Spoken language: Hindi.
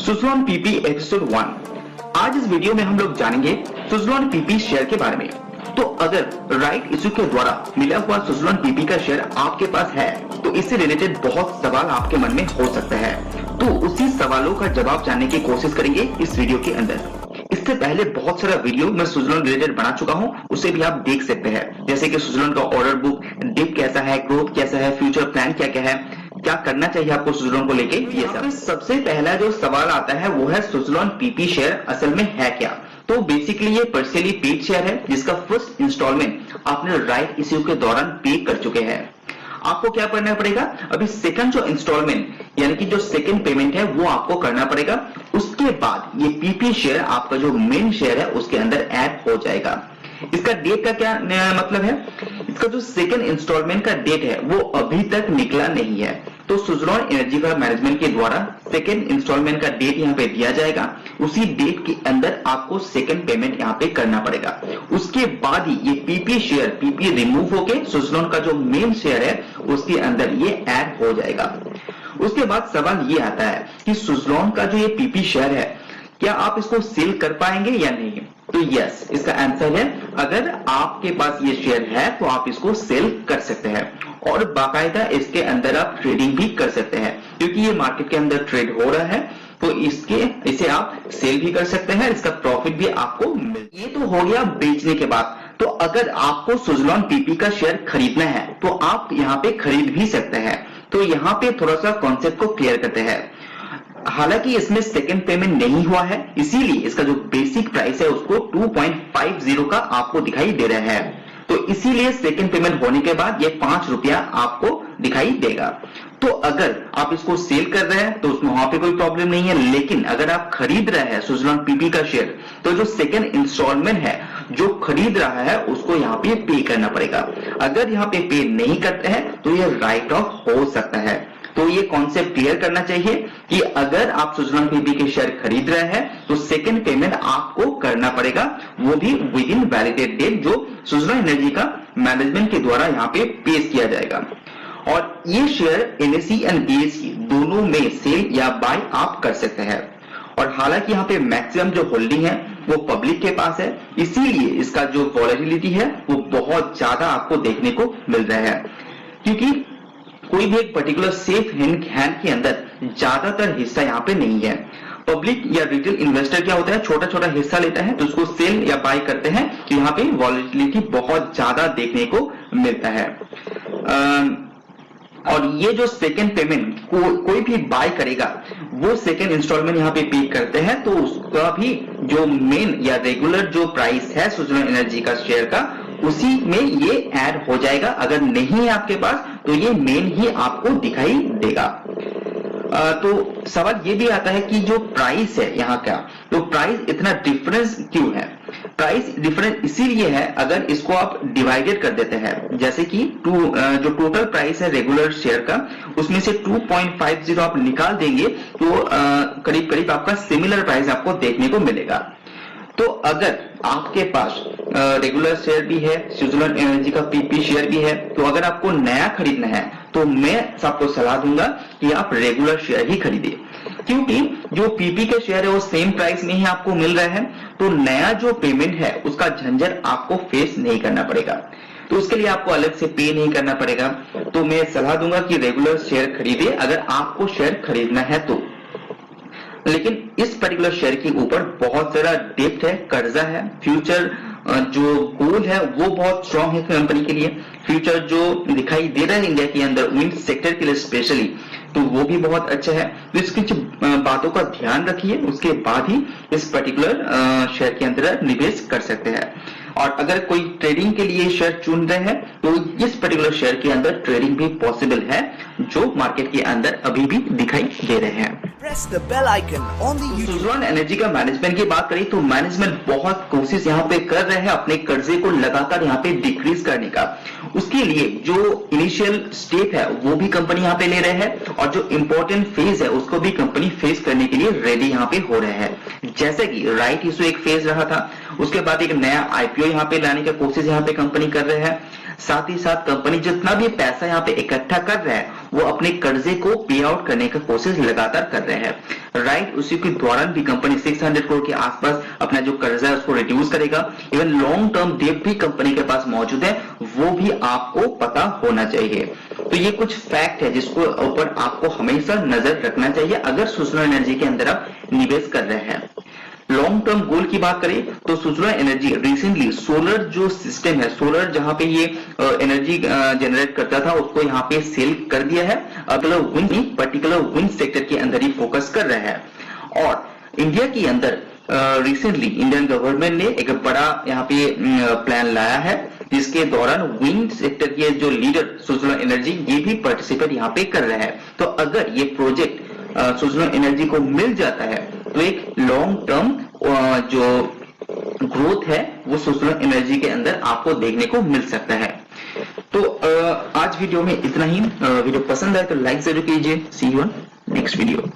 Suzlon PP episode 1। आज इस वीडियो में हम लोग जानेंगे सुज़लोन पीपी शेयर के बारे में। तो अगर राइट इशू के द्वारा मिला हुआ सुज़लोन पीपी का शेयर आपके पास है तो इससे रिलेटेड बहुत सवाल आपके मन में हो सकता है, तो उसी सवालों का जवाब जानने की कोशिश करेंगे इस वीडियो के अंदर। इससे पहले बहुत सारा वीडियो मैं सुज़लोन रिलेटेड बना चुका हूं, उसे भी आप देख सकते हैं, जैसे कि सुज़लोन का ऑर्डर बुक, डिप कैसा है, ग्रोथ कैसा है, फ्यूचर प्लान क्या क्या है, क्या करना चाहिए आपको सुज़लोन को लेके, ये सब। सबसे पहला जो सवाल आता है वो है सुज़लोन पीपी शेयर असल में है क्या। तो बेसिकली ये पर्सनली पेड शेयर है जिसका फर्स्ट इंस्टॉलमेंट आपने राइट इश्यू के दौरान पे कर चुके हैं। आपको क्या करना पड़ेगा, अभी सेकंड जो इंस्टॉलमेंट यानी कि जो सेकंड पेमेंट है वो आपको करना पड़ेगा। उसके बाद ये पीपी शेयर आपका जो मेन शेयर है उसके अंदर ऐड हो जाएगा। इसका डेट का क्या मतलब है, इसका जो सेकंड इंस्टॉलमेंट का डेट है वो अभी तक निकला नहीं है, तो सुज़लोन एनर्जी का मैनेजमेंट के द्वारा सेकंड इंस्टॉलमेंट का डेट यहाँ पे दिया जाएगा। उसी डेट के अंदर आपको सेकंड पेमेंट यहाँ पे करना पड़ेगा। उसके बाद ही ये पीपी शेयर पीपी रिमूव होके सुज़लोन का जो मेन शेयर है उसके अंदर ये ऐड हो जाएगा। उसके बाद सवाल ये आता है कि सुज़लोन का जो ये पीपी शेयर है क्या आप इसको सेल कर पाएंगे या नहीं। तो यस, इसका आंसर है अगर आपके पास ये शेयर है तो आप इसको सेल कर सकते हैं और बाकायदा इसके अंदर आप ट्रेडिंग भी कर सकते हैं, क्योंकि ये मार्केट के अंदर ट्रेड हो रहा है तो इसे आप सेल भी कर सकते हैं, इसका प्रॉफिट भी आपको मिल। ये तो हो गया बेचने के बाद। तो अगर आपको सुज़लोन पीपी का शेयर खरीदना है तो आप यहाँ पे खरीद भी सकते हैं। तो यहाँ पे थोड़ा सा कॉन्सेप्ट को क्लियर करते हैं। हालांकि इसमें सेकंड पेमेंट नहीं हुआ है, इसीलिए इसका जो बेसिक प्राइस है उसको 2.50 का आपको दिखाई दे रहा है। तो इसीलिए सेकंड पेमेंट होने के बाद ये 5 रुपया आपको दिखाई देगा। तो अगर आप इसको सेल कर रहे हैं तो उसमें वहां पे कोई प्रॉब्लम नहीं है, लेकिन अगर आप खरीद रहे हैं सुज़लोन पीपी का शेयर तो जो सेकंड इंस्टॉलमेंट है जो खरीद रहा है उसको यहाँ पे पे करना पड़ेगा। अगर यहाँ पे नहीं करते हैं तो ये राइट ऑफ हो सकता है। तो ये कॉन्सेप्ट क्लियर करना चाहिए कि अगर आप सुज़लोन पीपी के शेयर खरीद रहे हैं तो सेकंड पेमेंट आपको करना पड़ेगा, वो भी विद इन वैलिडेट डेट जो सुज़लोन एनर्जी का मैनेजमेंट के द्वारा यहाँ पे पेश किया जाएगा। और ये शेयर एनएसई एंड बीएसई दोनों में सेल या बाय आप कर सकते हैं। और हालांकि यहाँ पे मैक्सिमम जो होल्डिंग है वो पब्लिक के पास है, इसीलिए इसका जो वॉलेटिलिटी है वो बहुत ज्यादा आपको देखने को मिल रहा है, क्योंकि कोई भी एक पर्टिकुलर सेफ हैंड के अंदर ज्यादातर हिस्सा यहाँ पे नहीं है। पब्लिक या रिटेल इन्वेस्टर क्या होता है, छोटा छोटा हिस्सा लेता है तो उसको सेल या बाय करते हैं, तो यहाँ पे वॉलेटिलिटी बहुत ज्यादा देखने को मिलता है। और ये जो सेकंड पेमेंट कोई भी बाय करेगा वो सेकंड इंस्टॉलमेंट यहाँ पे करते हैं, तो उसका भी जो मेन या रेगुलर जो प्राइस है सुज़लोन एनर्जी का शेयर का उसी में ये ऐड हो जाएगा। अगर नहीं है आपके पास तो ये मेन ही आपको दिखाई देगा। तो सवाल ये भी आता है कि जो प्राइस है यहाँ का, तो प्राइस इतना डिफरेंस क्यों है। प्राइस डिफरेंस इसीलिए है अगर इसको आप डिवाइडेड कर देते हैं, जैसे कि जो टोटल प्राइस है रेगुलर शेयर का उसमें से 2.50 आप निकाल देंगे तो करीब करीब आपका सिमिलर प्राइस आपको देखने को मिलेगा। तो अगर आपके पास रेगुलर शेयर भी है, सुज़लोन एनर्जी का पीपी शेयर भी है, तो अगर आपको नया खरीदना है तो मैं आपको सलाह दूंगा कि आप रेगुलर शेयर ही खरीदिए, क्योंकि जो पीपी के शेयर है वो सेम प्राइस में ही आपको मिल रहा है, तो नया जो पेमेंट है उसका झंझट आपको फेस नहीं करना पड़ेगा, तो उसके लिए आपको अलग से पे नहीं करना पड़ेगा। तो मैं सलाह दूंगा कि रेगुलर शेयर खरीदिए अगर आपको शेयर खरीदना है तो। लेकिन इस पर्टिकुलर शेयर के ऊपर बहुत सारा डेप्ट है, कर्जा है, फ्यूचर जो गोल है वो बहुत स्ट्रांग है कंपनी के लिए। फ्यूचर जो दिखाई दे रहा है इंडिया के अंदर विंड सेक्टर के लिए स्पेशली, तो वो भी बहुत अच्छा है। तो इसकी बातों का ध्यान रखिए, उसके बाद ही इस पर्टिकुलर शेयर के अंदर निवेश कर सकते हैं। और अगर कोई ट्रेडिंग के लिए शेयर चुन रहे हैं तो इस पर्टिकुलर शेयर के अंदर ट्रेडिंग भी पॉसिबल है, जो मार्केट के अंदर अभी भी दिखाई दे रहे हैं। Press the bell icon on the YouTube. Suzlon energy का मैनेजमेंट की बात करें तो मैनेजमेंट बहुत कोशिश यहाँ पे कर रहे हैं अपने कर्जे को लगातार यहाँ पे डिक्रीज करने का। उसके लिए जो इनिशियल स्टेप है वो भी कंपनी यहाँ पे ले रहे हैं, और जो इंपॉर्टेंट फेज है उसको भी कंपनी फेस करने के लिए रेडी यहाँ पे हो रहे हैं। जैसे कि राइट इशू एक फेज रहा था, उसके बाद एक नया आईपीओ यहाँ पे लाने की कोशिश यहाँ पे कंपनी कर रहे हैं। साथ ही साथ कंपनी जितना भी पैसा यहाँ पे इकट्ठा कर रहा है वो अपने कर्जे को पे आउट करने का कोशिश लगातार कर रहे हैं। राइट इश्यू के दौरान भी कंपनी 600 करोड़ के आसपास अपना जो कर्जा है उसको रिड्यूस करेगा। इवन लॉन्ग टर्म डेट भी कंपनी के पास मौजूद है, वो भी आपको पता होना चाहिए। तो ये कुछ फैक्ट है जिसको ऊपर आपको हमेशा नजर रखना चाहिए अगर सुजलॉन एनर्जी के अंदर आप निवेश कर रहे हैं। लॉन्ग टर्म गोल की बात करें तो सुजलॉन एनर्जी रिसेंटली सोलर जो सिस्टम है, सोलर जहां पे ये एनर्जी जनरेट करता था उसको यहाँ पे सेल कर दिया है। पर्टिकुलर विंड सेक्टर के अंदर ही फोकस कर रहे हैं। और इंडिया के अंदर रिसेंटली इंडियन गवर्नमेंट ने एक बड़ा यहाँ पे प्लान लाया है जिसके दौरान विंड सेक्टर के जो लीडर सुजलॉन एनर्जी ये भी पार्टिसिपेट यहाँ पे कर रहे हैं। तो अगर ये प्रोजेक्ट सुजलॉन एनर्जी को मिल जाता है तो एक लॉन्ग टर्म जो ग्रोथ है वो सुजलॉन एनर्जी के अंदर आपको देखने को मिल सकता है। तो आज वीडियो में इतना ही। वीडियो पसंद आए तो लाइक जरूर कीजिए। सी यू ऑन नेक्स्ट वीडियो।